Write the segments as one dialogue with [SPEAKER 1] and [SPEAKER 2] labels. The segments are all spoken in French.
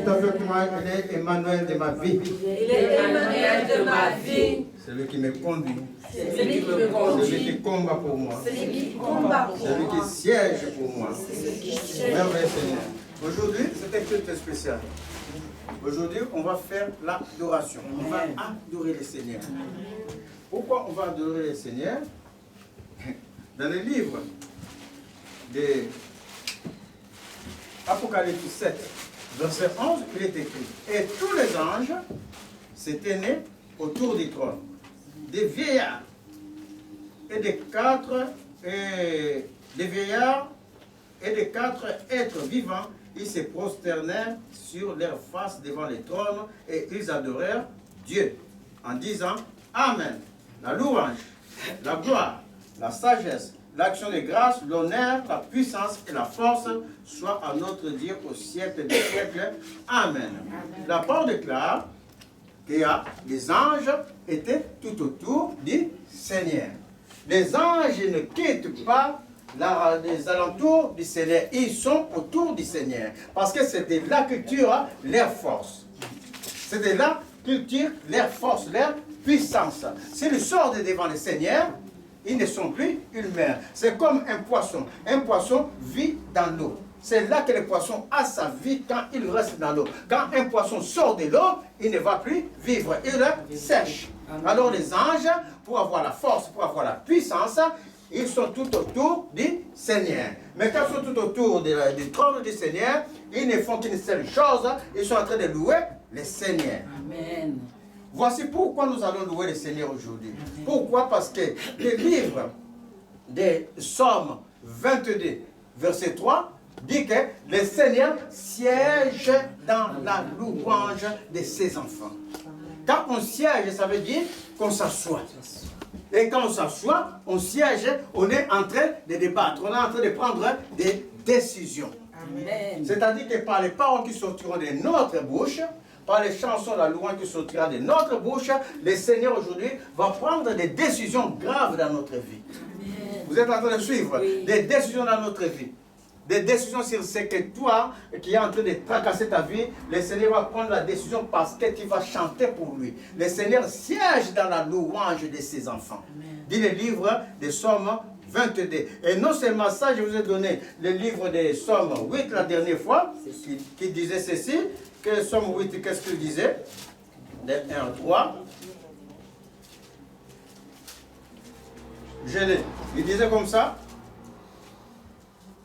[SPEAKER 1] Dites avec moi, il est Emmanuel de ma vie.
[SPEAKER 2] Il est Emmanuel de ma vie.
[SPEAKER 1] Celui qui me conduit.
[SPEAKER 2] Celui qui me conduit.
[SPEAKER 1] Celui qui combat pour moi.
[SPEAKER 2] Celui qui combat pour
[SPEAKER 1] Celui
[SPEAKER 2] moi.
[SPEAKER 1] qui siège pour moi.
[SPEAKER 2] Celui qui siège.
[SPEAKER 1] Merveilleux Seigneur. Aujourd'hui, c'est un culte spécial. Aujourd'hui, on va faire l'adoration. On va adorer le Seigneur. Pourquoi on va adorer le Seigneur? Dans le livre de Apocalypse 7, verset 11, il est écrit: et tous les anges s'étaient nés autour du trône, des vieillards et des vieillards et des quatre êtres vivants. Ils se prosternèrent sur leur face devant le trône et ils adorèrent Dieu en disant Amen. La louange, la gloire, la sagesse, l'action de grâce, l'honneur, la puissance et la force soient à notre Dieu au siècle des siècles. Amen. La parole déclare que les anges étaient tout autour du Seigneur. Les anges ne quittent pas les alentours du Seigneur. Ils sont autour du Seigneur. Parce que c'est de là qu'ils tirent leur force. C'est de là qu'ils tirent leur force, leur puissance. S'ils sortent devant le Seigneur, ils ne sont plus humains. C'est comme un poisson. Un poisson vit dans l'eau. C'est là que le poisson a sa vie quand il reste dans l'eau. Quand un poisson sort de l'eau, il ne va plus vivre. Il sèche. Alors les anges, pour avoir la force, pour avoir la puissance, ils sont tout autour du Seigneur. Mais quand ils sont tout autour du trône du Seigneur, ils ne font qu'une seule chose. Ils sont en train de louer le Seigneur.
[SPEAKER 2] Amen.
[SPEAKER 1] Voici pourquoi nous allons louer le Seigneur aujourd'hui. Pourquoi? Parce que le livre des Psaumes 22, verset 3, dit que le Seigneur siège dans la louange de ses enfants. Quand on siège, ça veut dire qu'on s'assoit. Et quand on s'assoit, on siège, on est en train de débattre, on est en train de prendre des décisions. C'est-à-dire que par les paroles qui sortiront de notre bouche, par les chansons, la louange qui sortira de notre bouche, le Seigneur aujourd'hui va prendre des décisions graves dans notre vie. Amen. Vous êtes en train de suivre des décisions dans notre vie. Des décisions sur ce que toi, qui est en train de tracasser ta vie, le Seigneur va prendre la décision parce que tu vas chanter pour lui. Le Seigneur siège dans la louange de ses enfants. Amen. Dit le livre des Psaumes 22. Et non seulement ça, je vous ai donné le livre des Psaumes 8 la dernière fois, qui disait ceci, que le Psaume 8, qu'est-ce qu'il disait? De 1 à 3. Je l'ai. Il disait comme ça: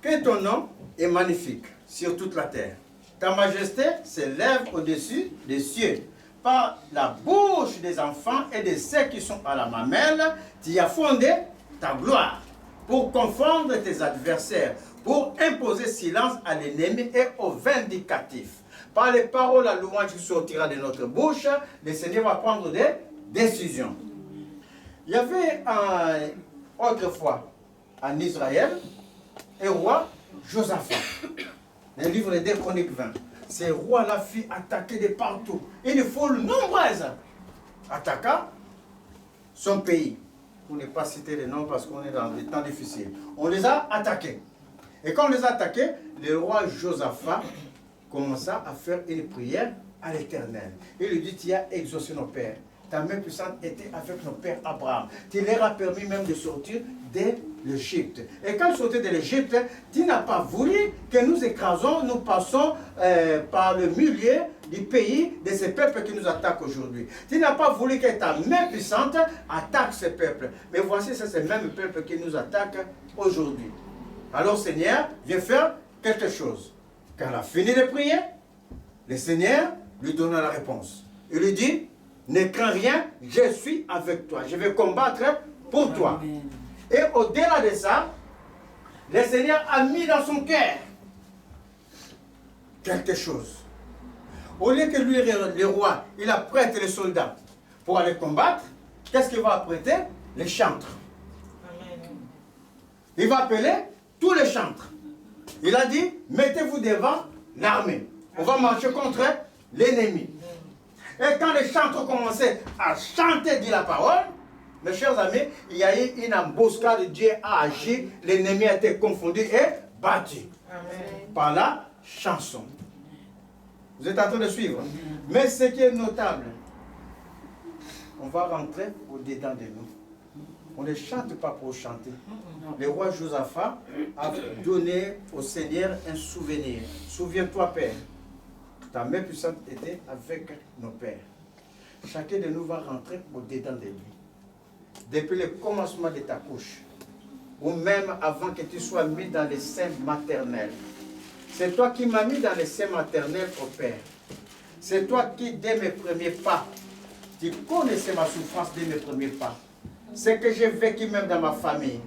[SPEAKER 1] que ton nom est magnifique sur toute la terre. Ta majesté s'élève au-dessus des cieux. Par la bouche des enfants et de ceux qui sont à la mamelle, tu as fondé ta gloire pour confondre tes adversaires, pour imposer silence à l'ennemi et aux vindicatifs. Par les paroles, la louange qui sortira de notre bouche, le Seigneur va prendre des décisions. Il y avait autrefois en Israël un roi, Josaphat. Dans le livre des 2 Chroniques 20. Ce roi-là fut attaqué de partout. Une foule nombreuse attaqua son pays. Pour ne pas citer les noms parce qu'on est dans des temps difficiles. On les a attaqués. Et quand on les a attaqués, le roi Josaphat commença à faire une prière à l'Éternel. Il lui dit: tu as exaucé nos pères. Ta main puissante était avec nos pères Abraham. Tu leur as permis même de sortir de l'Égypte. Et quand ils sortaient de l'Égypte, tu n'as pas voulu que nous écrasons, nous passons par le milieu du pays de ces peuples qui nous attaquent aujourd'hui. Tu n'as pas voulu que ta main puissante attaque ces peuples. Mais voici, c'est ces mêmes peuples qui nous attaquent aujourd'hui. Alors Seigneur, viens faire quelque chose. Quand il a fini de prier, le Seigneur lui donna la réponse. Il lui dit: ne crains rien, je suis avec toi. Je vais combattre pour toi. Amen. Et au-delà de ça, le Seigneur a mis dans son cœur quelque chose. Au lieu que lui, le roi, il apprête les soldats pour aller combattre, qu'est-ce qu'il va apprêter? Les chantres. Amen. Il va appeler tous les chantres. Il a dit: mettez-vous devant l'armée. On va marcher contre l'ennemi. Et quand les chantres commençaient à chanter, dit la parole, mes chers amis, il y a eu une embuscade, Dieu a agi, l'ennemi a été confondu et battu. Amen. Par la chanson. Vous êtes en train de suivre. Mais ce qui est notable, on va rentrer au-dedans de nous. On ne chante pas pour chanter. Le roi Josaphat a donné au Seigneur un souvenir. Souviens-toi, Père, ta main puissante était avec nos pères. Chacun de nous va rentrer au-dedans de lui. Depuis le commencement de ta couche, ou même avant que tu sois mis dans les seins maternels. C'est toi qui m'as mis dans les seins maternels, au Père. C'est toi qui, dès mes premiers pas, tu connaissais ma souffrance dès mes premiers pas. Ce que j'ai vécu même dans ma famille.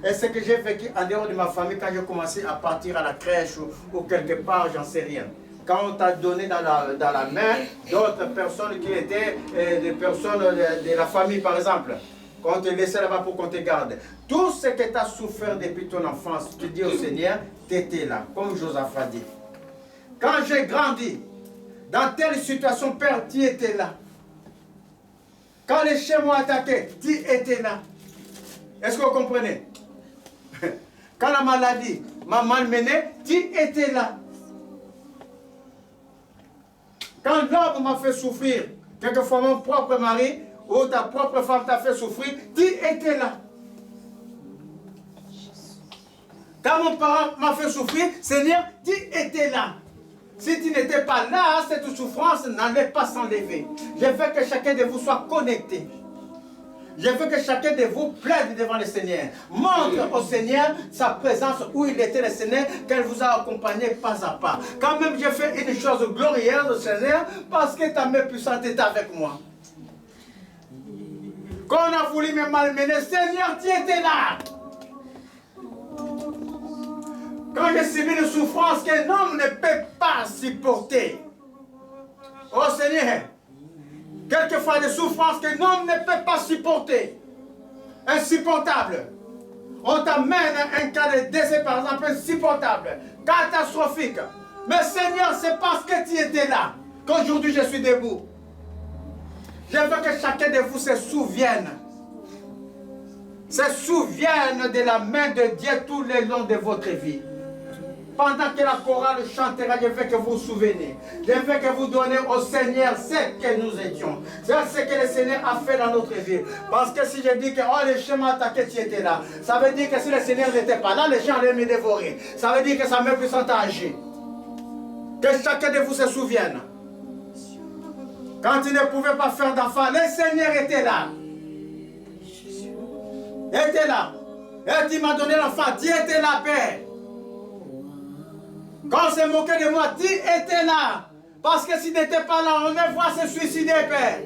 [SPEAKER 1] Et ce que j'ai vécu en dehors de ma famille quand j'ai commencé à partir à la crèche ou quelque part, j'en sais rien. Quand on t'a donné dans la main d'autres personnes qui étaient des personnes de la famille, par exemple. Quand on te laissait là-bas pour qu'on te garde. Tout ce que tu as souffert depuis ton enfance, tu dis au Seigneur, tu étais là, comme Josaphat dit. Quand j'ai grandi, dans telle situation, Père, tu étais là. Quand les chiens m'ont attaqué, tu étais là. Est-ce que vous comprenez? Quand la maladie m'a malmené, tu étais là. Quand l'homme m'a fait souffrir, quelquefois mon propre mari ou ta propre femme t'a fait souffrir, tu étais là. Quand mon parent m'a fait souffrir, Seigneur, tu étais là. Si tu n'étais pas là, cette souffrance n'allait pas s'enlever. Je veux que chacun de vous soit connecté. Je veux que chacun de vous plaide devant le Seigneur. Montre au Seigneur sa présence où il était le Seigneur, qu'elle vous a accompagné pas à pas. Quand même j'ai fait une chose glorieuse au Seigneur, parce que ta main puissante est avec moi. Quand on a voulu me malmener, Seigneur, tu étais là. Quand j'ai subi une souffrance qu'un homme ne peut pas supporter. Oh Seigneur, quelquefois des souffrances qu'un homme ne peut pas supporter. Insupportable. On t'amène un cas de décès par exemple insupportable, catastrophique. Mais Seigneur, c'est parce que tu étais là qu'aujourd'hui je suis debout. Je veux que chacun de vous se souvienne de la main de Dieu tout le long de votre vie. Pendant que la chorale chantera, je veux que vous vous souvenez. Je veux que vous donnez au Seigneur ce que nous étions. C'est ce que le Seigneur a fait dans notre vie. Parce que si je dis que oh, les chiens m'ont attaqué, tu étais là. Ça veut dire que si le Seigneur n'était pas là, les chiens allaient me dévorer. Ça veut dire que sa main puissante a agi. Que chacun de vous se souvienne. Quand il ne pouvait pas faire d'enfant, le Seigneur était là. Il était là. Et tu m'as donné l'enfant, tu étais là, Père. Quand on s'est moqué de moi, tu étais là. Parce que s'il n'était pas là, on me voit se suicider, Père.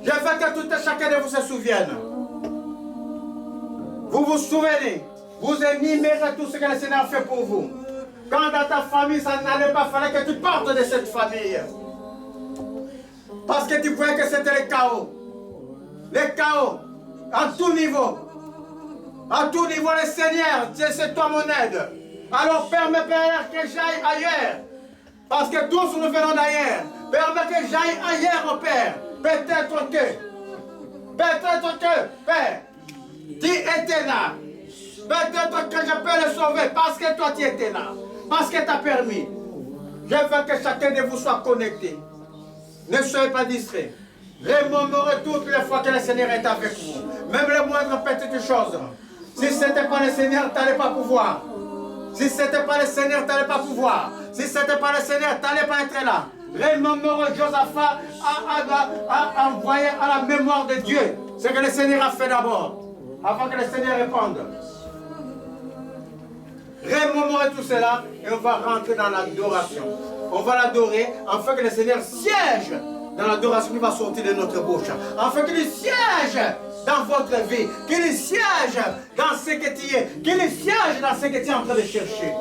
[SPEAKER 1] Je veux que tout et chacun de vous se souvienne. Vous vous souvenez. Vous énumérez tout ce que le Seigneur a fait pour vous. Quand dans ta famille, ça n'allait pas, il fallait que tu partes de cette famille. Parce que tu voyais que c'était le chaos. Le chaos. À tout niveau. À tout niveau, le Seigneur, c'est toi mon aide. Alors permets, Père, que j'aille ailleurs. Parce que tous nous venons d'ailleurs. Permets que j'aille ailleurs, Père. Peut-être que, Père, tu étais là. Peut-être que je peux le sauver parce que toi tu étais là. Parce que tu as permis. Je veux que chacun de vous soit connecté. Ne soyez pas distrait. Remémorez toutes les fois que le Seigneur est avec vous. Même les moindres petites choses. Si ce n'était pas le Seigneur, tu n'allais pas pouvoir. Si ce n'était pas le Seigneur, tu n'allais pas pouvoir. Si ce n'était pas le Seigneur, tu n'allais pas être là. Remémorez, Josaphat a envoyé à la mémoire de Dieu ce que le Seigneur a fait d'abord, avant que le Seigneur réponde. Remémorez tout cela et on va rentrer dans l'adoration. On va l'adorer afin que le Seigneur siège dans l'adoration qui va sortir de notre bouche. Afin qu'il siège dans votre vie, qu'il siège dans ce que tu es, qu'il siège dans ce que tu es en train de chercher.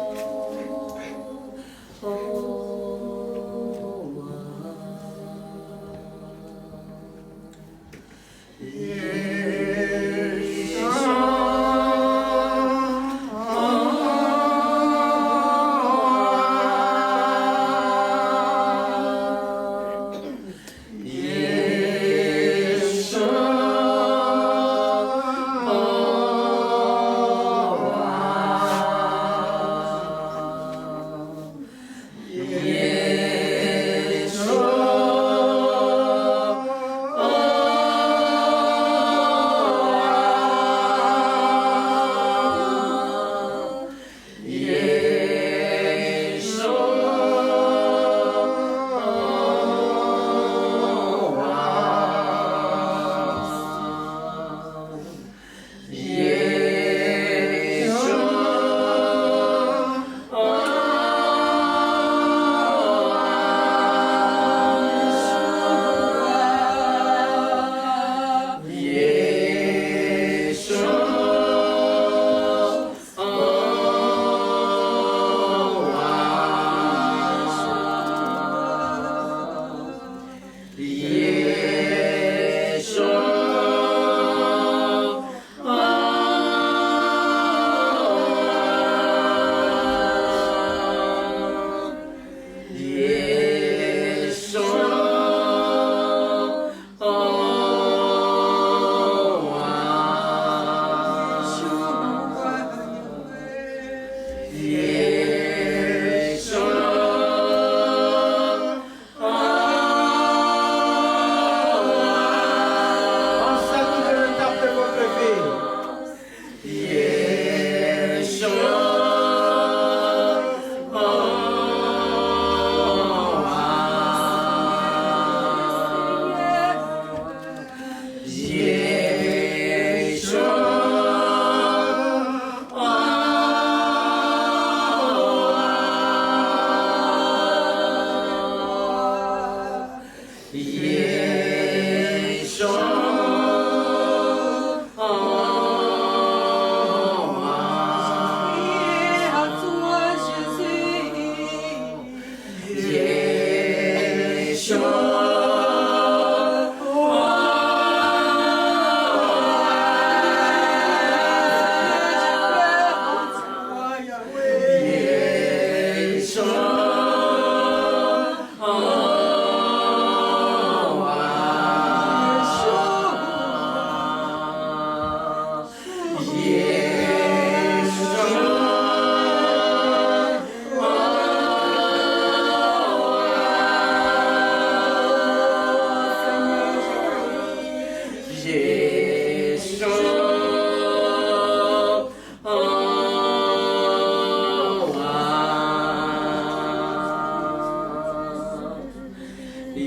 [SPEAKER 1] Il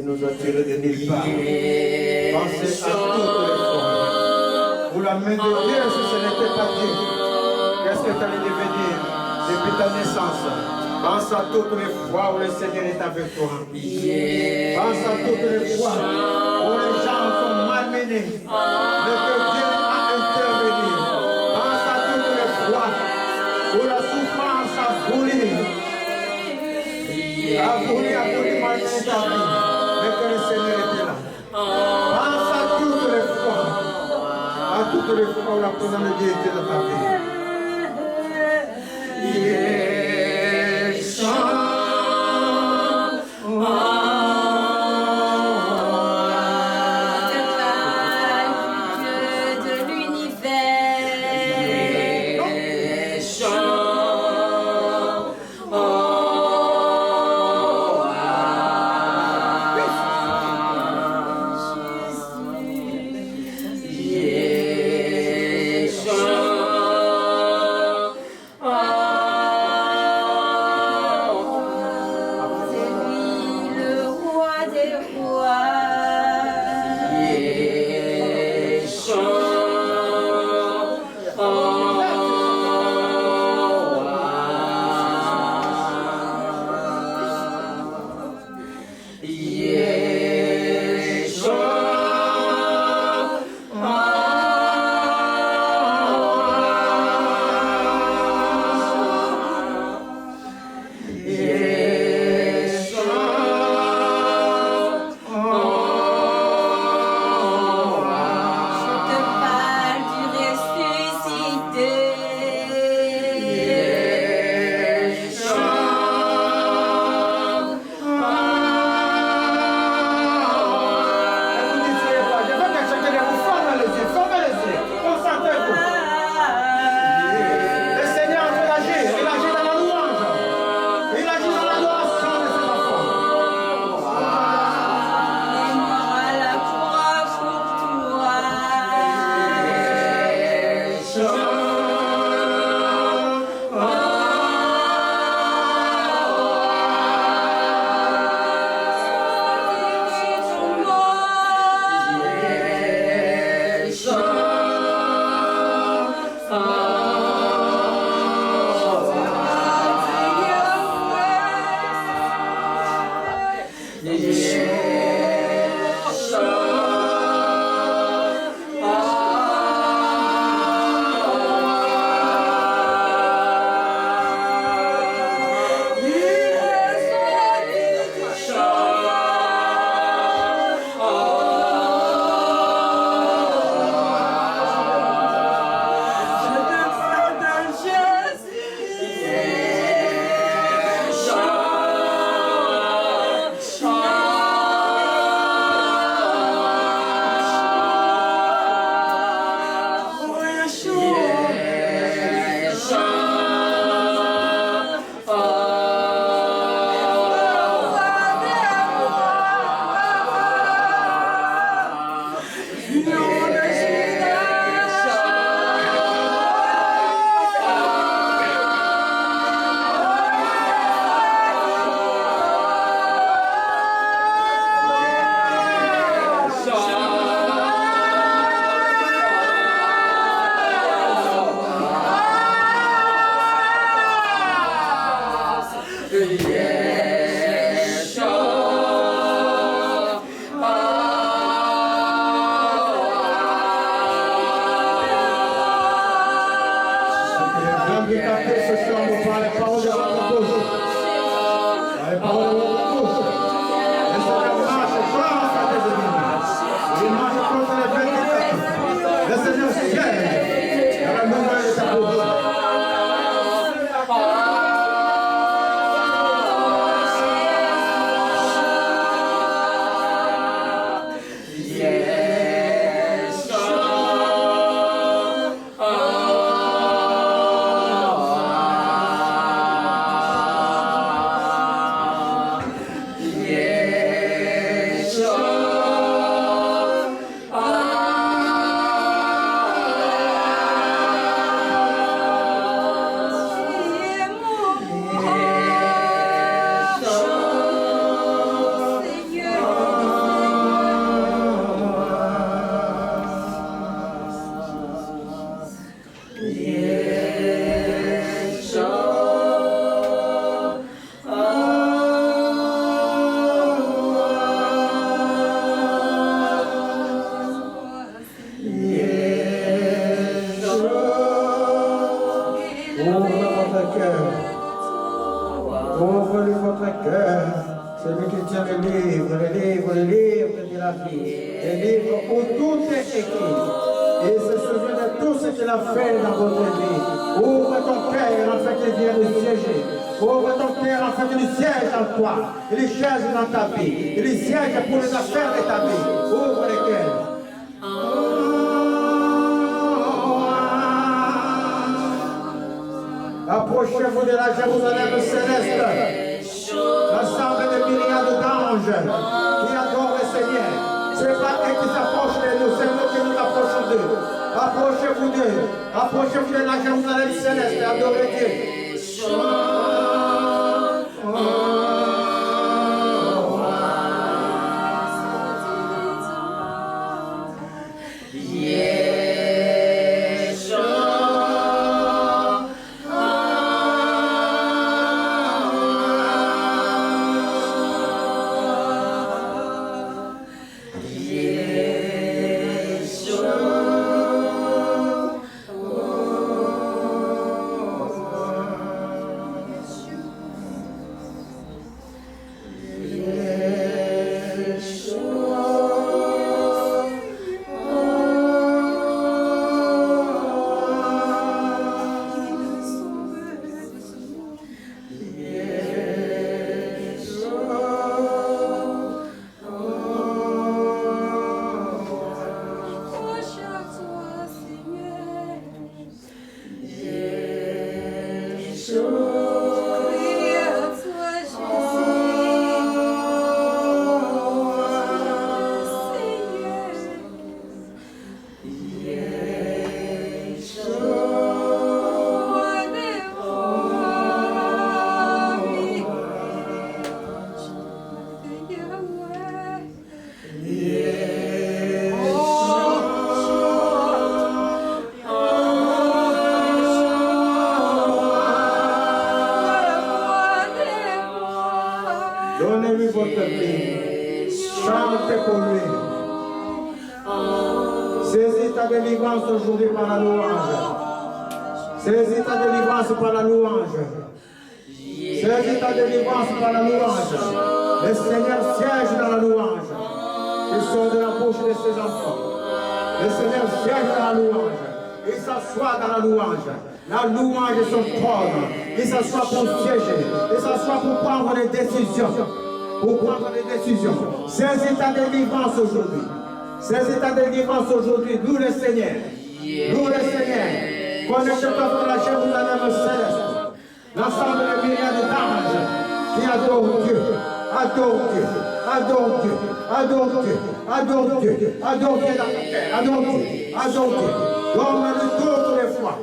[SPEAKER 1] nous a tiré de nulle part. Pensez à toutes les fois. Pour la main de Dieu, si ce n'était pas Dieu, qu'est-ce que tu allais devenir depuis ta naissance? Pense à toutes les fois où le Seigneur est avec toi. Pense à toutes les fois où les gens sont malmenés, mais que Dieu a intervenu. Pense à toutes les fois où la souffrance a voulu malmener ta vie, mais que le Seigneur était là. Pense à toutes les fois où la présence de Dieu était dans ta vie. Celui qui tient le livre de la vie, le livre où tout est écrit. Et il se souvient de tout ce qu'il a fait dans votre vie. Ouvre ton cœur afin qu'il vienne siéger. Ouvre ton cœur afin qu'il siège en toi. Il siège dans ta vie. Il siège pour les affaires de ta vie. Ouvre le cœur. Approchez-vous de la Jérusalem céleste. L'ensemble des myriades d'anges qui adorent le Seigneur. Ce n'est pas eux qui s'approchent de nous, c'est nous qui nous approchons d'eux. Approchez-vous d'eux. Approchez-vous de la Jérusalem céleste et adorez Dieu. Donnez-lui votre vie. Chantez pour lui. Saisis ta délivrance aujourd'hui par la louange. Saisis ta délivrance par la louange. Saisis ta délivrance par la louange. Le Seigneur siège dans la louange. Il sort de la bouche de ses enfants. Le Seigneur siège dans la louange. Il s'assoit dans la louange. La louange est son trône. Il s'assoit pour siéger. Il s'assoit pour prendre des décisions. Pour prendre des décisions. Saisis ta délivrance aujourd'hui. Saisis ta délivrance aujourd'hui. Loue le Seigneur. Loue le Seigneur. Connecte-toi pour la Jérusalem céleste. L'ensemble des myriades d'anges qui adorent Dieu. Adore Dieu. Adore Dieu. Adore Dieu. Adore Dieu. Adore Dieu dans ta terre. Adore Dieu. Adore Dieu. Donne-le toutes les fois.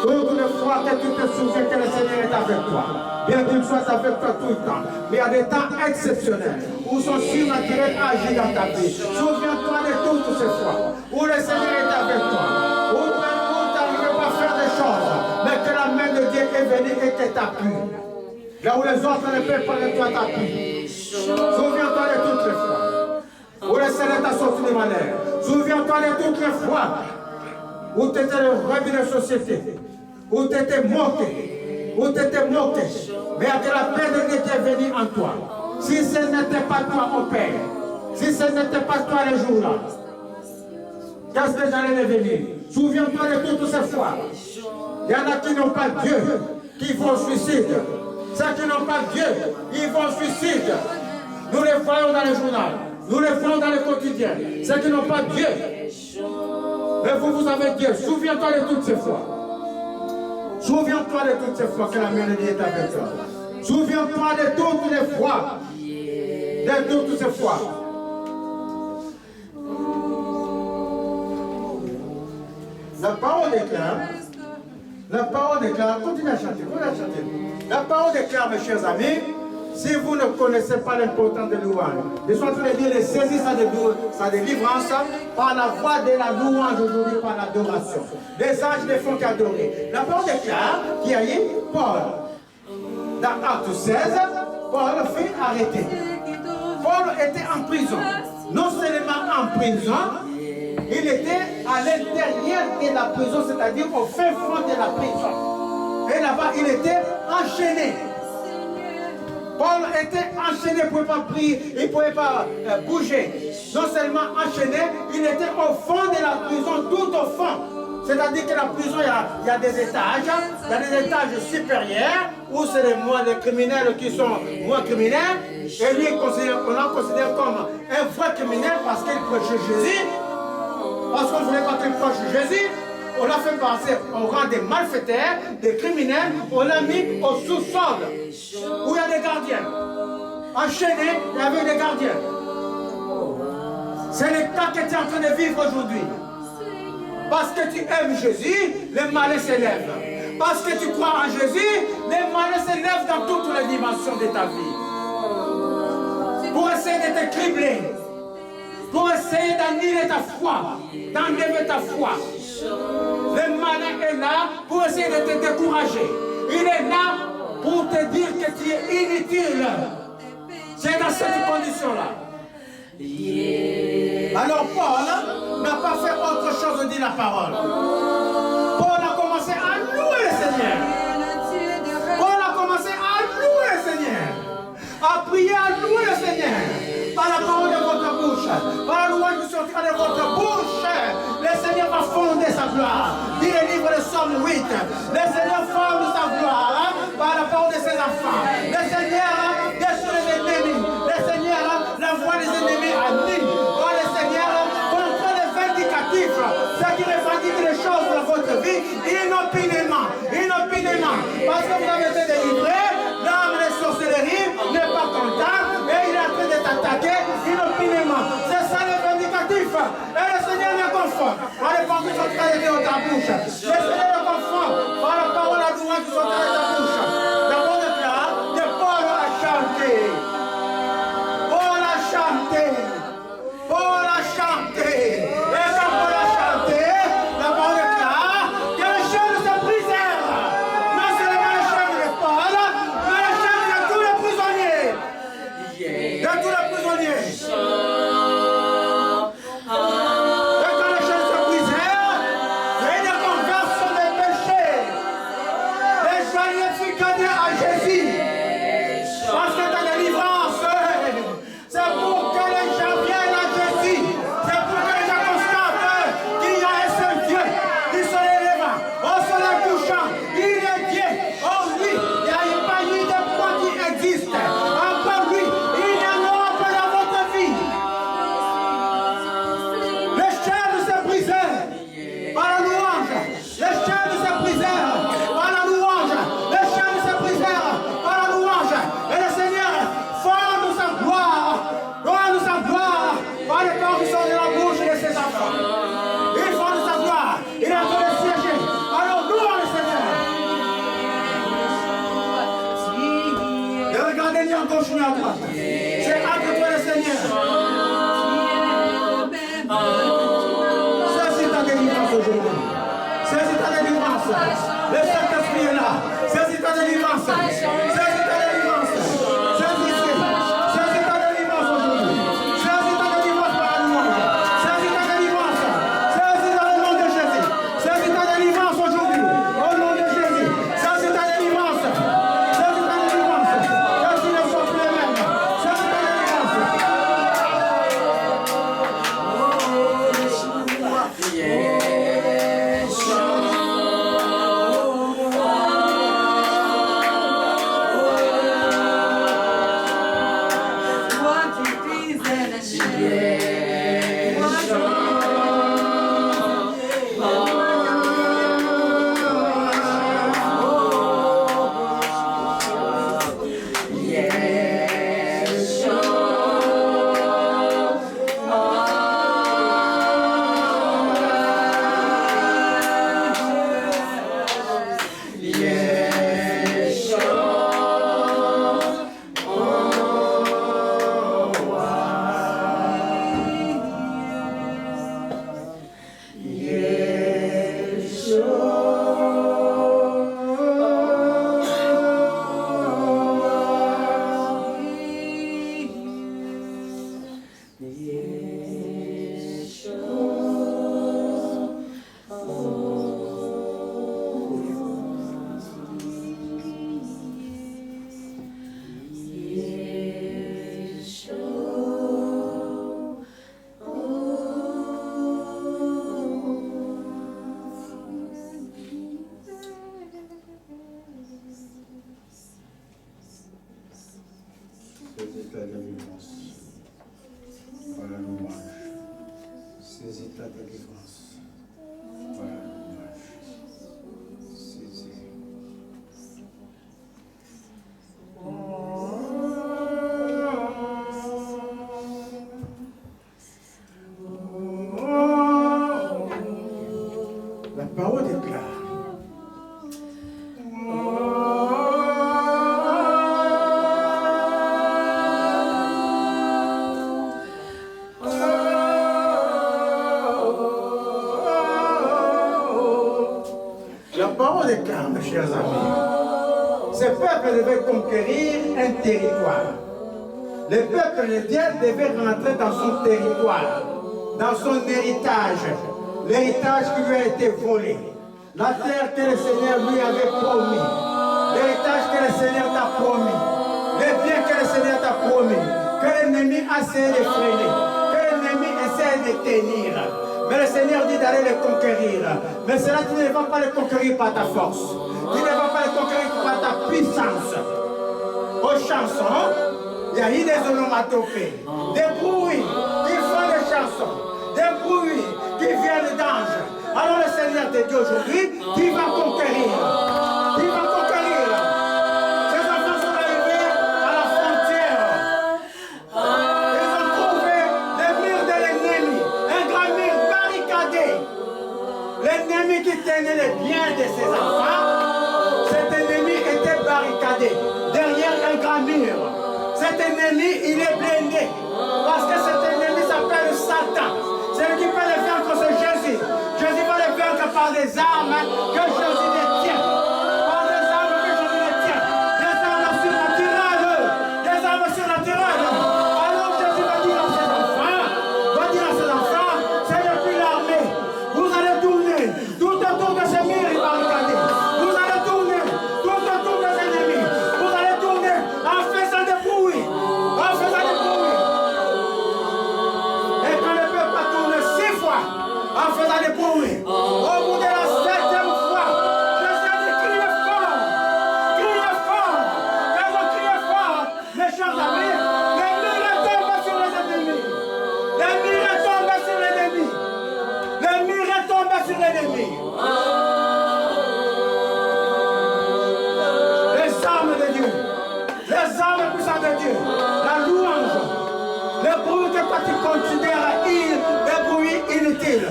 [SPEAKER 1] Toutes les fois que tu te souviens que le Seigneur est avec toi. Bien qu'il soit avec toi tout le temps. Mais il y a des temps exceptionnels où son surnaturel agit dans ta vie. Souviens-toi de toutes ces fois où le Seigneur est avec toi. Où tu n'arrives pas à faire des choses, mais que la main de Dieu est venue et que t'appuie. Là où les autres ne peuvent pas de toi t'appuie. Souviens-toi de toutes les fois où le Seigneur t'a sorti de malheur. Souviens-toi de toutes les fois où tu étais le rebelle de la société, où tu étais moqué, mais que la paix de Dieu est venue en toi. Si ce n'était pas toi, mon Père, si ce n'était pas toi les jours-là, qu'est-ce que j'allais devenir? Souviens-toi de toutes ces fois. Il y en a qui n'ont pas Dieu, qui vont au suicide. Ceux qui n'ont pas Dieu, ils vont au suicide. Nous les voyons dans le journal, nous les voyons dans le quotidien. Ceux qui n'ont pas Dieu, mais vous avez Dieu. Souviens-toi de toutes ces fois. Souviens-toi de toutes ces fois que la main de Dieu est avec toi. Souviens-toi de toutes les fois. De toutes ces fois. La parole déclare, continuez à chanter, La parole déclare, mes chers amis, si vous ne connaissez pas l'importance de louange, je suis en train de dire de saisir sa délivrance par la voie de la louange aujourd'hui, par l'adoration. Les anges ne font qu'adorer. La parole déclare qu'il y a eu Paul. Dans Actes 16, Paul fut arrêté. Paul était en prison. Non seulement en prison, il était à l'intérieur de la prison, c'est-à-dire au fin fond de la prison. Et là-bas, il était enchaîné. Paul était enchaîné, il ne pouvait pas prier, il ne pouvait pas bouger. Non seulement enchaîné, il était au fond de la prison, tout au fond. C'est-à-dire que la prison, il y a des étages. Il y a des étages supérieurs où c'est les criminels qui sont moins criminels. Et lui, on l'a considéré comme un vrai criminel parce qu'il prêchait Jésus. Parce qu'on ne voulait pas qu'il prêche Jésus. On l'a fait passer au rang des malfaiteurs, des criminels. On l'a mis au sous-sol où il y a des gardiens. Enchaîné, il y avait des gardiens. C'est le cas que tu es en train de vivre aujourd'hui. Parce que tu aimes Jésus, les malins s'élèvent. Parce que tu crois en Jésus, les malins s'élèvent dans toutes les dimensions de ta vie. Pour essayer de te cribler. Pour essayer d'annuler ta foi. D'enlever ta foi. Le malin est là pour essayer de te décourager. Il est là pour te dire que tu es inutile. C'est dans cette condition-là. Alors Paul n'a pas fait autre chose de dire la parole. Paul a commencé à louer le Seigneur. Paul a commencé à louer le Seigneur. À prier, à louer le Seigneur. Par la parole de votre bouche. Par la louange qui sortira de votre bouche. Le Seigneur va fonder sa gloire. Dit le livre de Somme 8. Le Seigneur fonde sa gloire par la parole de ses enfants. Le Seigneur détruit les ennemis. Le Seigneur l'envoie les ennemis à Nîmes. Le Seigneur contre les vindicatifs. Ceux qui revendiquent les choses dans votre vie inopinément. Inopinément. Parce que vous avez été délivré. L'âme de sorcellerie n'est pas content. Et il est en train de t'attaquer inopinément. C'est ça le vindicatif. Et le Seigneur le conforte. Par les paroles qui sont traitées dans ta bouche. Le Seigneur le conforte. Par la parole à louange qui sont traitées dans ta bouche. D'abord de là, de Paul a chanté. Paul a chanté. Paul a chanté. Et quand Paul a chanté, la parole est claire, que les chaînes se brisèrent. Non seulement les chaînes de Paul, mais les chaînes de tous les prisonniers. De tous les prisonniers. Et quand les chaînes se brisèrent, il y a une conversion des péchés. Les joyeux furent gagnés à Jésus. Parce que ta délivrance, c'est pour que les gens viennent à Jésus. C'est pour que les gens constatent qu'il y a un seul Dieu qui se lève au soleil couchant. Il est Dieu. Oh oui, il n'y a pas eu de point qui existe. Encore lui, il y en aura pas dans votre vie. Les chaînes se brisèrent par la louange. Les chaînes se brisèrent par la louange. Les chaînes se brisèrent par la louange. Et le Seigneur fonde sa gloire. Fonde sa gloire par les corps qui sont de la bouche de ses enfants. Il fonde sa gloire. Il est en train de siéger. Alors louons le Seigneur. Et regardez ni à gauche ni à droite. C'est entre toi le Seigneur. Saisis ta délivrance aujourd'hui. Saisis ta délivrance. Le Saint-Esprit est là. Saisis ta délivrance. Saisis ta délivrance. Saisissez. Saisis ta délivrance aujourd'hui. Saisis ta délivrance par la louange. Saisis ta délivrance. Saisis dans le nom de Jésus. Saisis ta délivrance aujourd'hui. Au nom de Jésus. Saisis ta délivrance. Saisis ta délivrance. Saisis le sang pour les mêmes. Saisis ta délivrance. délivrance. Voilà l'image. C'est. La parole déclare. La parole déclare, mes chers amis. Ce peuple devait conquérir un territoire. Le peuple de Dieu devait rentrer dans son territoire, dans son héritage, l'héritage qui lui a été volé, la terre que le Seigneur lui avait promis, l'héritage que le Seigneur t'a promis, les biens que le Seigneur t'a promis, que l'ennemi a essayé de freiner, que l'ennemi essaie de tenir. Mais le Seigneur dit d'aller les conquérir. Mais cela, tu ne vas pas les conquérir par ta force. Tu ne vas pas les conquérir par ta puissance. Aux chansons, il y a eu des onomatopées, des bruits qui font des chansons, des bruits qui viennent d'anges. Alors le Seigneur te dit aujourd'hui, tu vas conquérir. Tu vas conquérir. Ces enfants sont arrivés à la frontière. Ils ont trouvé les murs de l'ennemi, un grand mur barricadé. L'ennemi qui tenait les biens de ses enfants, cet ennemi était barricadé derrière un grand mur. Cet ennemi, il est blindé. Parce que cet ennemi s'appelle Satan. C'est lui qui peut le vaincre, c'est Jésus. Jésus va le vaincre par des armes que Jésus détient. Par des armes que Jésus détient. Des armes surnaturelles. Des armes surnaturelles. Alors Jésus va dire à ses enfants, c'est depuis l'armée. Vous allez tourner tout autour de ces murs barricadés. Vous allez tourner tout autour des ennemis. Vous allez tourner en faisant des bruits. En faisant des bruits. Et quand le peuple a tourné 6 fois, en faisant des bruits, au bout de la 7e fois, Jésus a dit criez fort. Criez fort. Quand on crie fort, mes chers amis, les murs tombent sur les ennemis. Les murs tombent sur l'ennemi. Les murs tombent sur l'ennemi. Les armes de Dieu, les armes puissantes de Dieu, la louange, les bruits que toi tu considères des bruits inutiles.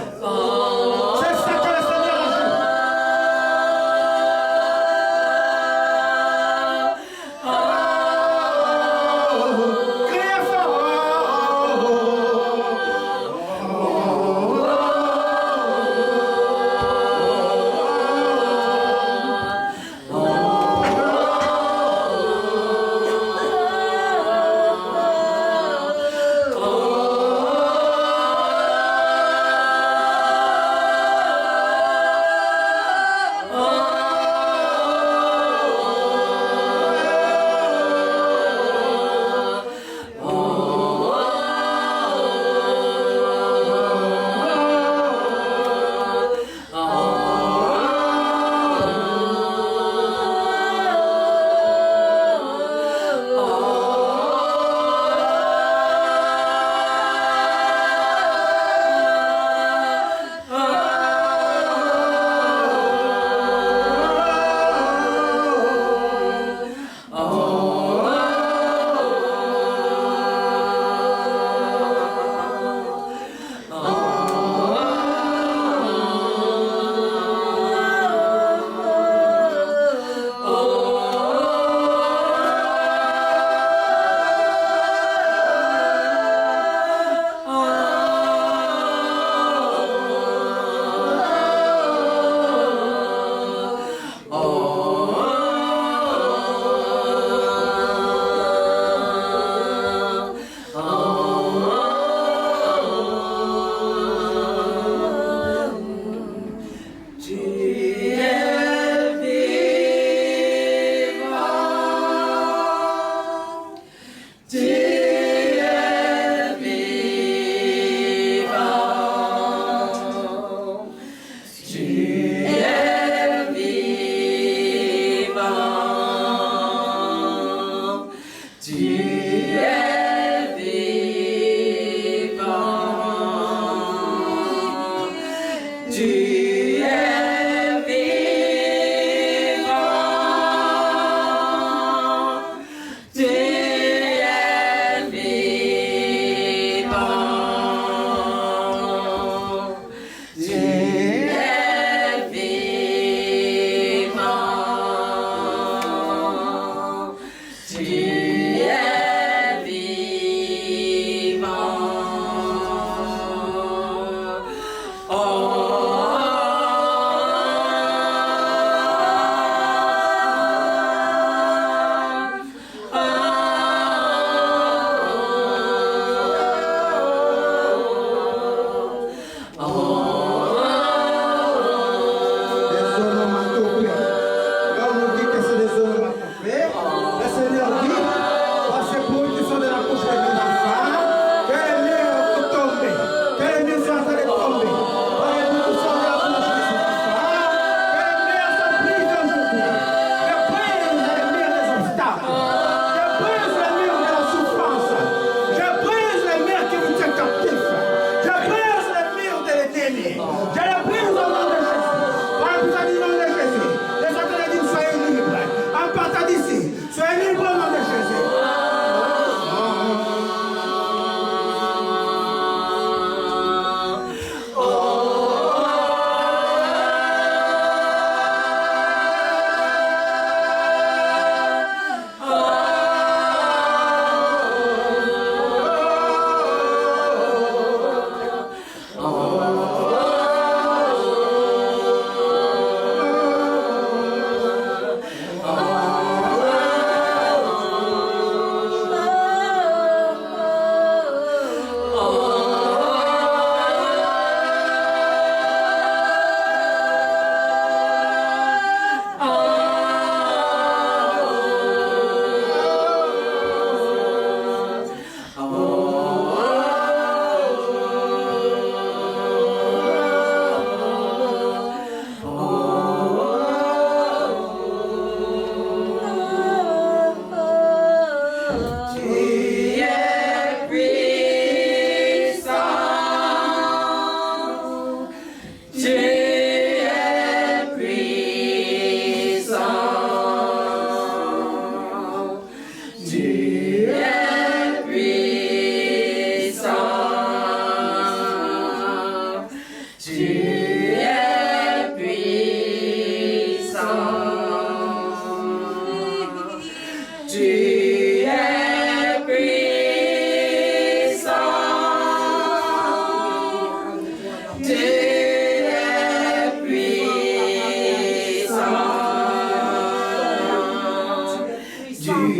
[SPEAKER 1] C'est ça que le Seigneur a fait. Criez fort.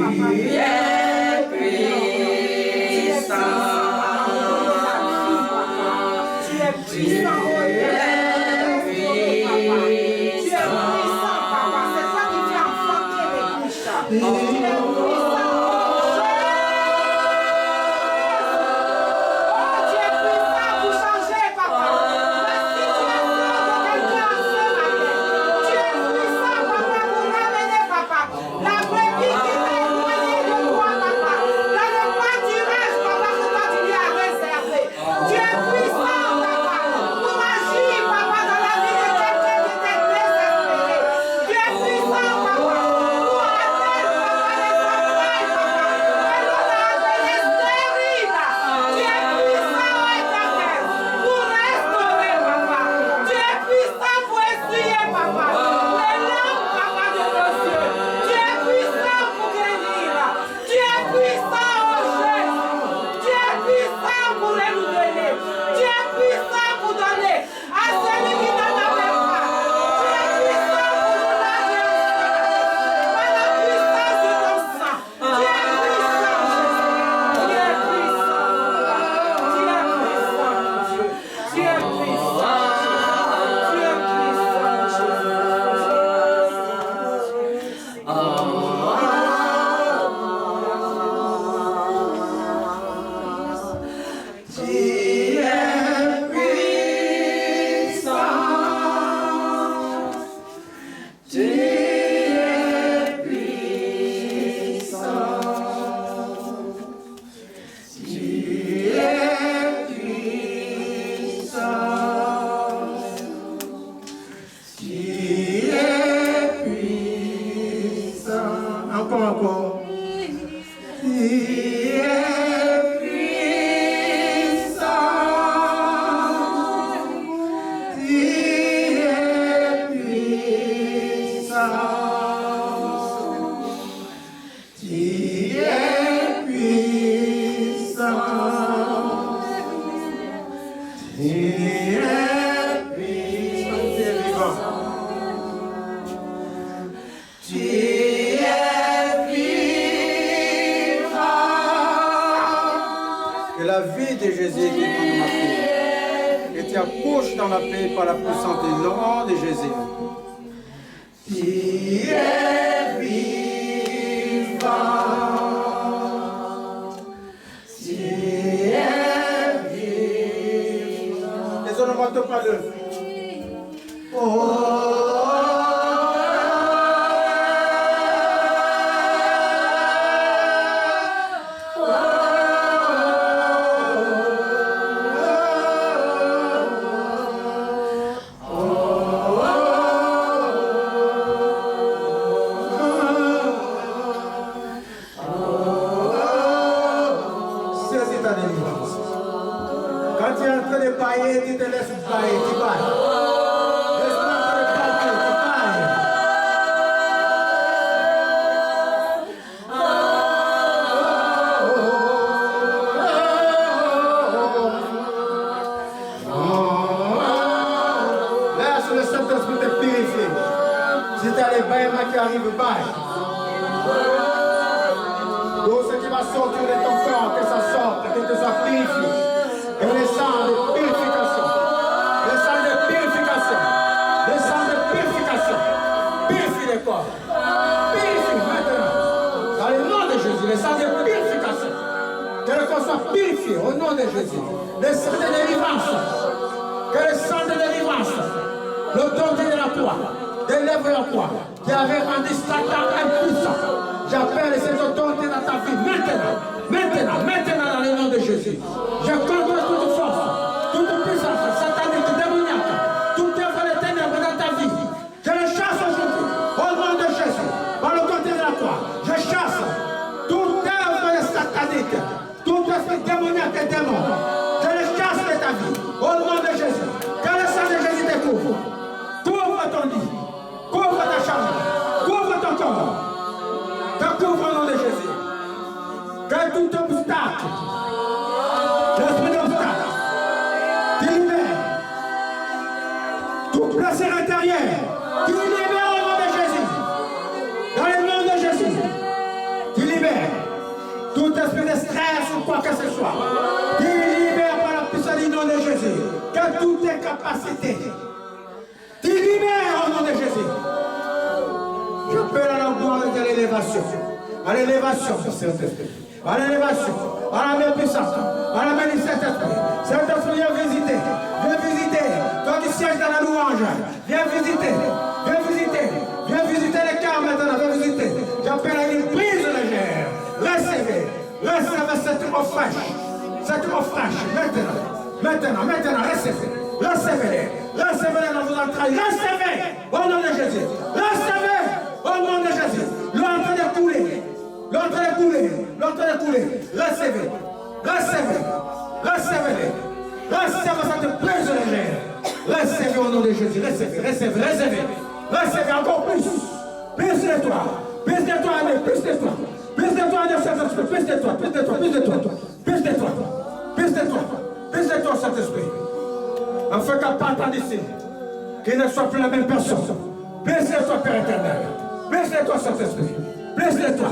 [SPEAKER 3] Papa,
[SPEAKER 1] encore. Il est puissant. Il est puissant. Il est puissant. Il est puissant. Tu es vivant. Que la vie de Jésus est dans ma paix. Et tu accouches dans la paix par la puissance du nom de Jésus. Tu es vivant. Tu es vivant. Les onomatopes. Oh. Tu te laisses bailler, tu bailles. Laisse-moi te repartir, tu bailles. Laisse le Saint-Esprit te purifier. Si tu as les baillements qui arrivent, baille. Tout ce qui va sortir de ton corps, que ça sorte, que tu sois purifié. Que le sang de purification, le sang de purification, le sang de purification, purifie les corps, purifie maintenant, dans le nom de Jésus, le sang de purification, que le corps soit purifié au nom de Jésus, le sang de délivrance, que le sang de délivrance, l'autorité de la croix, délivre la croix, qui avait rendu Satan impuissant, j'appelle cette autorité dans ta vie maintenant dans le nom de Jésus. Je contrôle toute force, toute puissance satanique, démoniaque, toute œuvre de ténèbres dans ta vie. Je le chasse aujourd'hui, au nom de Jésus, par le côté de la croix. Je chasse toute œuvre satanique, tout esprit démoniaque et démon. Je le chasse de ta vie, au nom de Jésus. Que le sang de Jésus te couvre. Couvre ton lit, couvre ta chambre, couvre ton corps. Te couvre au nom de Jésus. Que tout obstacle, l'esprit d'obstacle, tu libères. Tout plaisir intérieur, tu libères au nom de Jésus. Dans le nom de Jésus, tu libères. Tout esprit de stress ou quoi que ce soit, tu libères par la puissance du nom de Jésus. Que toutes tes capacités, tu libères au nom de Jésus. Je peux à la gloire de l'élévation. À l'élévation de Saint-Esprit. À l'élévation, à la main puissante, à la main du Saint-Esprit. Saint-Esprit, viens visiter. Viens visiter. Toi qui sièges dans la louange, viens visiter. Viens visiter. Viens visiter les cœurs maintenant. Viens visiter. J'appelle à une prise légère. Recevez. Recevez cette eau fraîche. Cette eau fraîche. Maintenant. Recevez. Recevez dans vos entrailles. Recevez. Au nom de Jésus. Recevez. Au nom de Jésus. L'entrée de couler. L'entrée est coulée. Recevez cette prise légère. Recevez au nom de Jésus. Recevez encore plus. Plus de toi, allez, plus de toi. Plus de toi, Saint-Esprit. Plus de toi, Saint-Esprit. Afin qu'à partir d'ici, qu'il ne soit plus la même personne. Plus de toi, Père éternel. Plus de toi, Saint-Esprit. Plus de toi.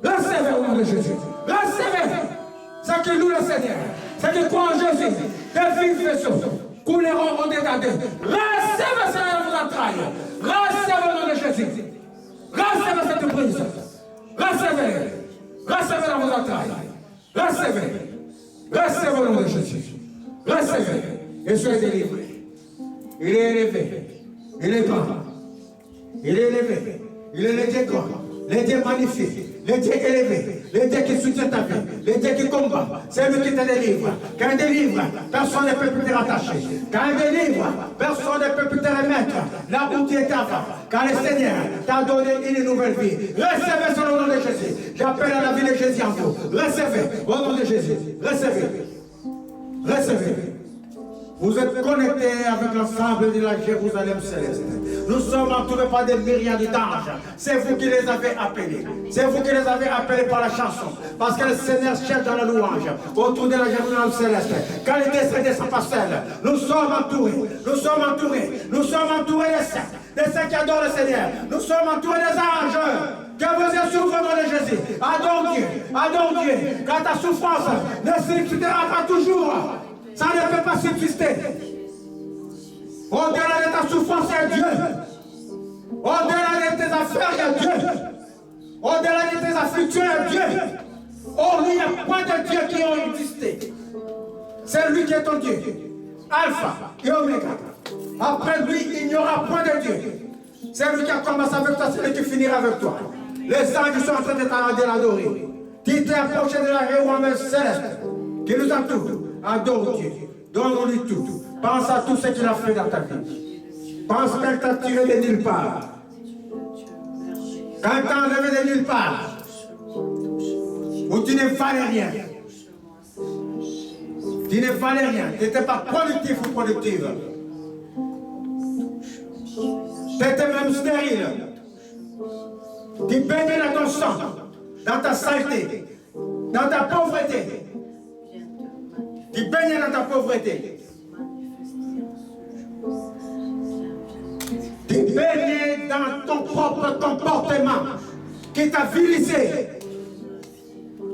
[SPEAKER 1] Recevez au nom de Jésus. Recevez. Ceux qui louent le Seigneur, ceux qui croient en Jésus, des vies vaisseaux couleront au dégradé. Recevez ça dans vos entrailles. Recevez au nom de Jésus. Recevez cette prise. Recevez dans vos entrailles. Recevez au nom de Jésus. Recevez. Et soyez délivrés. Il est élevé. Il est grand. Il est élevé. Il est le Dieu grand. le Dieu magnifique, le Dieu élevé, le Dieu qui soutient ta vie, le Dieu qui combat, c'est lui qui te délivre. Quand il délivre, personne ne peut plus te rattacher. Quand il délivre, personne ne peut plus te remettre là où tu étais avant. Car le Seigneur t'a donné une nouvelle vie. Recevez sur le nom de Jésus. J'appelle à la vie de Jésus en vous. Recevez au nom de Jésus. Recevez. Recevez. Vous êtes connectés avec l'ensemble de la Jérusalem céleste. Nous sommes entourés par des myriades d'anges. C'est vous qui les avez appelés. C'est vous qui les avez appelés par la chanson. Parce que le Seigneur cherche dans la louange autour de la Jérusalem céleste. Quand il descend par celle, nous sommes entourés. Nous sommes entourés. Nous sommes entourés des saints qui adorent le Seigneur. Nous sommes entourés des anges. Que vous êtes souffrant au nom de Jésus. Adore Dieu. Adore Dieu. Car ta souffrance ne subsistera pas toujours. Ça ne peut pas subsister. Au-delà de ta souffrance, il y a Dieu. Au-delà de tes affaires, il y a Dieu. Au-delà de tes afflictions, il y a Dieu. Or, il n'y a point de Dieu qui ont existé. C'est lui qui est ton Dieu. Alpha et Oméga. Après lui, il n'y aura point de Dieu. C'est lui qui a commencé avec toi, c'est lui qui finira avec toi. Les anges sont en train de l'adorer. Tu t'es approché de la Jérusalem céleste qui nous entoure. Adore Dieu. Donne-lui tout. Pense à tout ce qu'il a fait dans ta vie. Pense qu'il t'a tiré de nulle part. Quand il t'a enlevé de nulle part. Où tu ne valais rien. Tu ne valais rien. Tu n'étais pas productif ou productive. Tu étais même stérile. Tu baignais dans ton sang, dans ta saleté, dans ta pauvreté. Tu baignais dans ta pauvreté. Tu baignais dans ton propre comportement qui t'a vilissé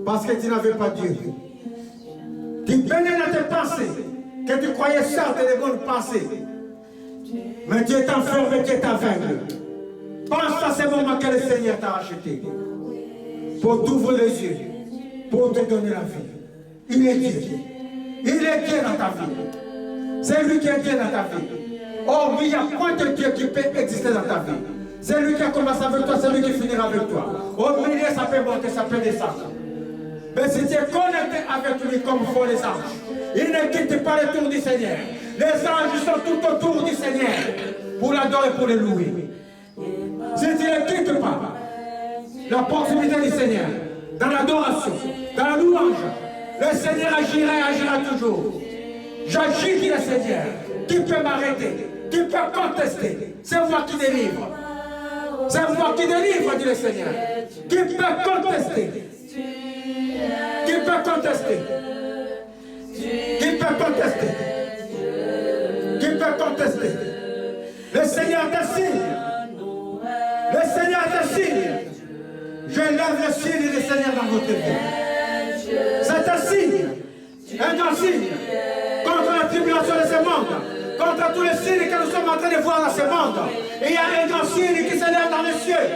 [SPEAKER 1] parce que tu n'avais pas Dieu. Tu baignais dans tes pensées que tu croyais certes des bonnes pensées. Mais tu es enfermé, tu es aveugle. Pense à ce moment que le Seigneur t'a racheté pour t'ouvrir les yeux, pour te donner la vie. Il est Dieu. Il est Dieu dans ta vie. C'est lui qui est Dieu dans ta vie. Or, il n'y a point de Dieu qui peut exister dans ta vie. C'est lui qui a commencé avec toi, c'est lui qui finira avec toi. Au milieu, ça peut monter, ça peut descendre. Mais si tu es connecté avec lui comme font les anges, il ne quitte pas le tour du Seigneur. Les anges sont tout autour du Seigneur pour l'adorer, pour le louer. Si tu ne quittes pas la proximité du Seigneur, dans l'adoration, dans la louange, le Seigneur agira et agira toujours. J'agis, dit le Seigneur. Qui peut m'arrêter? Qui peut contester? C'est moi qui délivre. C'est moi qui délivre, dit le Seigneur. Qui peut contester? Qui peut contester? Qui peut contester? Qui peut contester? Le Seigneur décide. Le Seigneur décide. Je lève le signe du Seigneur dans votre vie. C'est un signe, un grand signe, contre la tribulation de ce monde, contre tous les signes que nous sommes en train de voir dans ce monde. Et il y a un grand signe qui s'élève dans les cieux.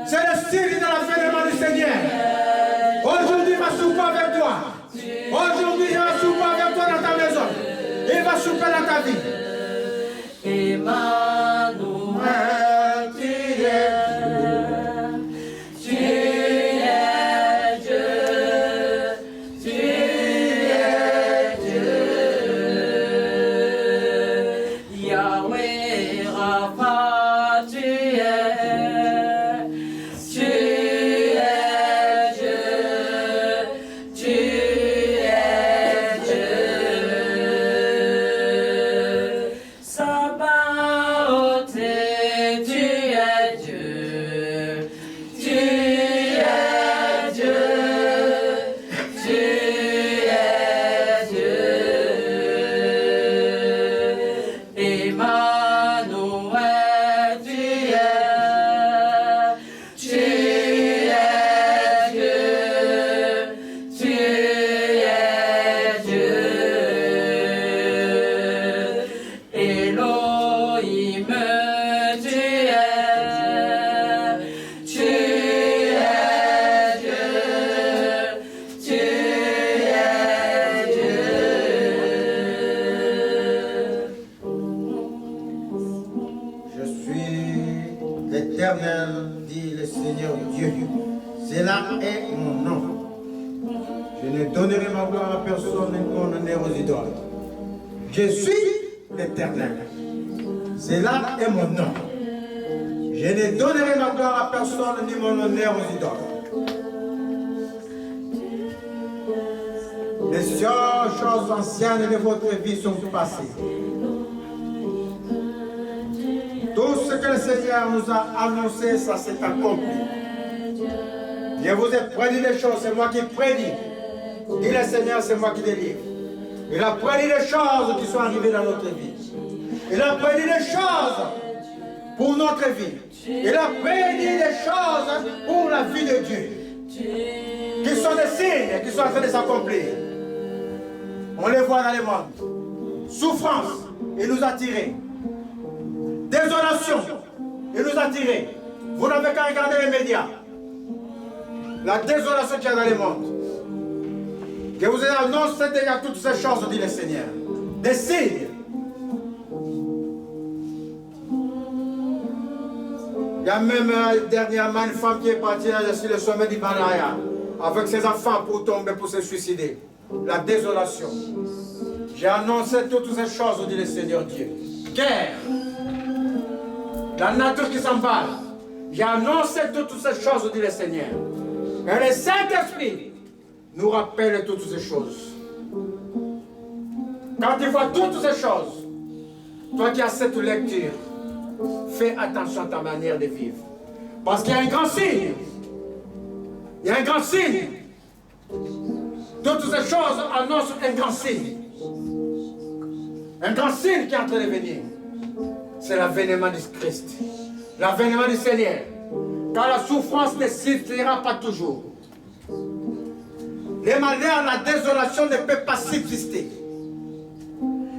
[SPEAKER 1] C'est le signe de l'avènement du Seigneur. Aujourd'hui, il va souper avec toi. Aujourd'hui, il va souper avec toi dans ta maison. Il va souper dans ta vie. Emmanuel, tu es Seigneur Dieu. Cela est mon nom. Je ne donnerai ma gloire à personne ni mon honneur aux idoles. Je suis l'Éternel. Cela est mon nom. Je ne donnerai ma gloire à personne ni mon honneur aux idoles. Les choses anciennes de votre vie sont passées. Tout ce que le Seigneur nous a annoncé, ça s'est accompli. Je vous ai prédit des choses, c'est moi qui prédis. Dit le Seigneur, c'est moi qui délivre. Il a prédit des choses qui sont arrivées dans notre vie. Il a prédit des choses pour notre vie. Il a prédit des choses pour la vie de Dieu. Qui sont des signes, qui sont en train de s'accomplir. On les voit dans le monde. Souffrance, il nous a tirés. Désolation, il nous a tirés. Vous n'avez qu'à regarder les médias. La désolation qu'il y a dans le monde. Je vous ai annoncé déjà toutes ces choses, dit le Seigneur. Des signes. Il y a même dernièrement une femme qui est partie sur le sommet d'Himalaya avec ses enfants pour tomber, pour se suicider. La désolation. J'ai annoncé toutes ces choses, dit le Seigneur Dieu. Guerre. La nature qui s'emballe. J'ai annoncé toutes ces choses, dit le Seigneur. Et le Saint-Esprit nous rappelle toutes ces choses. Quand tu vois toutes ces choses, toi qui as cette lecture, fais attention à ta manière de vivre. Parce qu'il y a un grand signe. Il y a un grand signe. Toutes ces choses annoncent un grand signe. Un grand signe qui est en train de venir. C'est l'avènement du Christ. L'avènement du Seigneur. Car la souffrance ne subsistera pas toujours. Les malheurs, la désolation ne peut pas subsister.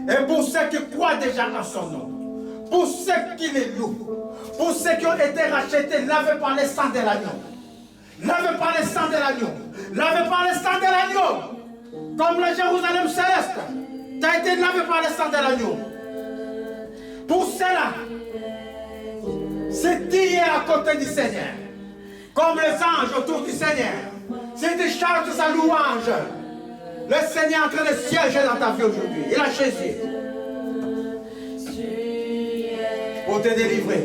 [SPEAKER 1] Et pour ceux qui croient déjà en son nom, pour ceux qui les louent, pour ceux qui ont été rachetés, lavés par le sang de l'agneau, lavés par le sang de l'agneau, lavés par le sang de l'agneau, comme le Jérusalem céleste, tu as été lavé par le sang de l'agneau. Pour cela, c'est tu es à côté du Seigneur, comme les anges autour du Seigneur. Si tu chantes sa louange, le Seigneur est en train de siéger dans ta vie aujourd'hui. Il a choisi pour te délivrer.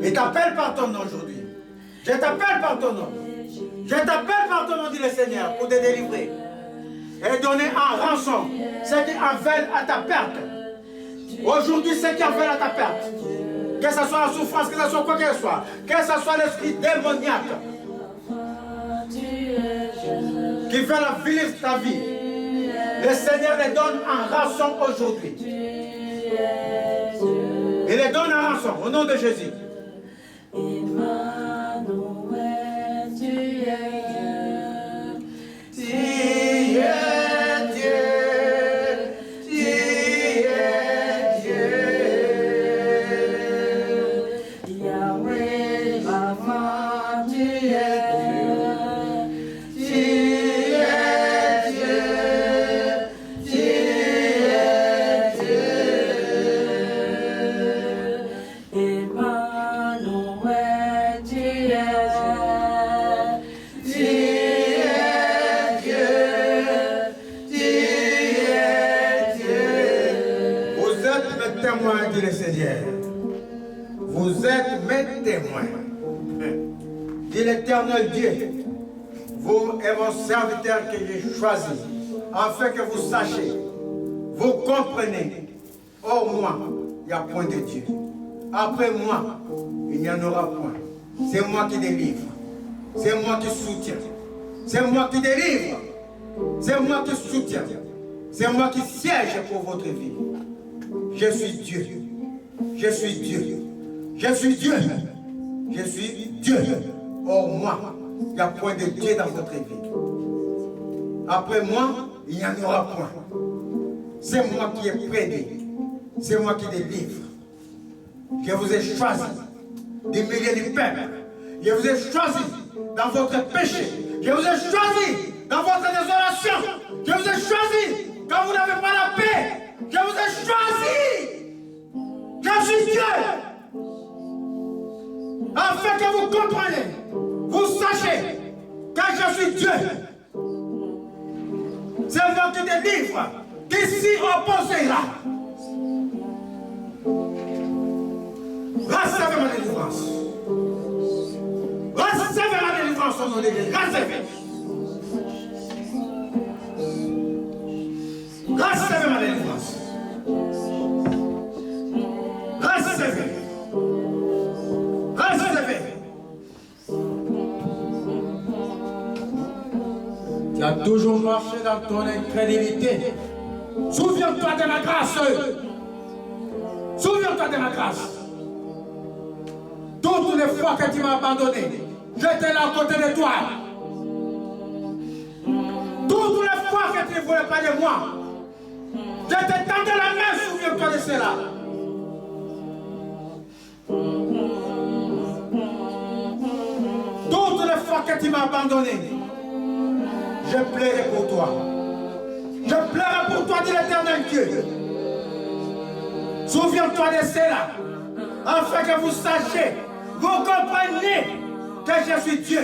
[SPEAKER 1] Il t'appelle par ton nom aujourd'hui. Je t'appelle par ton nom. Je t'appelle par ton nom, dit le Seigneur, pour te délivrer. Et donner en rançon ceux qui en veulent à ta perte. Aujourd'hui, ceux qui en veulent à ta perte. Que ce soit la souffrance, que ce soit quoi que ce soit. Que ce soit l'esprit démoniaque qui fait la vie de ta vie. Le Seigneur les donne en rançon aujourd'hui. Il les donne en rançon au nom de Jésus. Vous êtes mes témoins, dit l'Éternel Dieu, vous et mon serviteur que j'ai choisi, afin que vous sachiez, vous comprenez, hors moi, il n'y a point de Dieu. Après moi, il n'y en aura point. C'est moi qui délivre, c'est moi qui soutiens, c'est moi qui délivre, c'est moi qui soutiens, c'est moi qui siège pour votre vie. Je suis Dieu. Je suis Dieu. Je suis Dieu. Je suis Dieu. Hors moi, il n'y a point de Dieu dans votre vie. Après moi, il n'y en aura point. C'est moi qui ai prédit. C'est moi qui délivre. Je vous ai choisi des milliers de peuples. Je vous ai choisi dans votre péché. Je vous ai choisi dans votre désolation. Je vous ai choisi quand vous n'avez pas la paix. Je vous ai choisi. Je suis Dieu. Afin que vous compreniez sachiez que je suis Dieu. C'est votre délivre qui s'y opposera. Recevez ma délivrance. Recevez ma délivrance au nom de Jésus. Recevez. Recevez ma délivrance. Recevez. Recevez. Tu as toujours marché dans ton incrédulité. Souviens-toi de ma grâce. Souviens-toi de ma grâce. Toutes les fois que tu m'as abandonné, j'étais là à côté de toi. Toutes les fois que tu ne voulais pas de moi, je te tendais la main, souviens-toi de cela. Toutes les fois que tu m'as abandonné, je plairai pour toi. Je plairai pour toi, dit l'Éternel Dieu. Souviens-toi de cela, afin que vous sachiez, vous compreniez que je suis Dieu.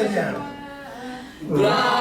[SPEAKER 1] Seigneur.
[SPEAKER 3] Gloire